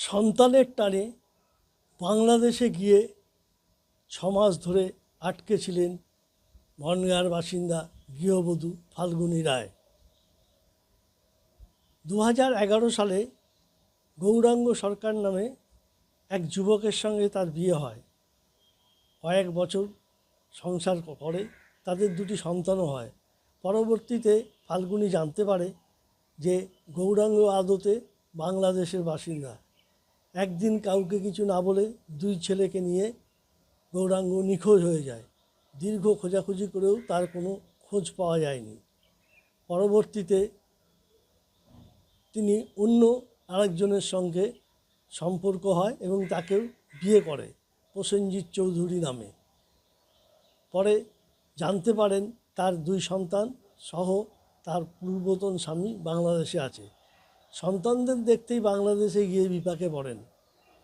সন্তানের টানে বাংলাদেশে গিয়ে 6 মাস ধরে আটকে ছিলেন বনগাঁর বাসিন্দা গৃহবধূ ফাল্গুনী রায়। 2011 সালে গৌরাঙ্গ সরকার নামে এক যুবকের সঙ্গে তার বিয়ে হয়। কয়েক বছর সংসার করে তাদের 2টি সন্তানও হয়। পরবর্তীতে ফাল্গুনী জানতে পারে যে গৌরাঙ্গ আদতে বাংলাদেশের বাসিন্দা। একদিন কাউকে কিছু না বলে 2 ছেলেকে নিয়ে গৌরাঙ্গ নিখোঁজ হয়ে যায়। দীর্ঘ খোঁজাখুঁজি করেও তার কোনো খোঁজ পাওয়া যায়নি। পরবর্তীতে তিনি অন্য আরেকজনের সঙ্গে সম্পর্ক হয় এবং তাকেও বিয়ে করে প্রসেনজিৎ চৌধুরী নামে। পরে জানতে পারেন তার 2 সন্তান সহ তার পূর্বতন স্বামী বাংলাদেশে আছে। সন্তানদের দেখতেই বাংলাদেশে গিয়ে বিপাকে পড়েন।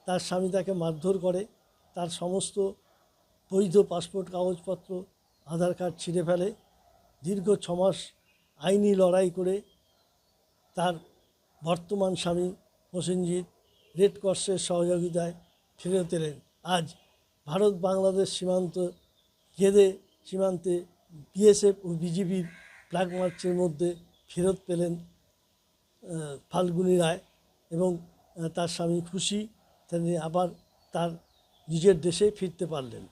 তার স্বামী তাকে মারধর করে, তার সমস্ত বৈধ পাসপোর্ট কাগজপত্র, আধার কার্ড ছিঁড়ে ফেলে। দীর্ঘ 6 মাস আইনি লড়াই করে তার বর্তমান স্বামী প্রসেনজিৎ রেড ক্রসের সহযোগিতায় ফেরত এলেন। আজ ভারত বাংলাদেশ সীমান্তে বিএসএফ ও বিজিবির ফ্ল্যাগ মার্চের মধ্যে ফেরত পেলেন ফাল্গুনী রায় এবং তার স্বামী খুশি, তিনি আবার তার নিজের দেশে ফিরতে পারলেন।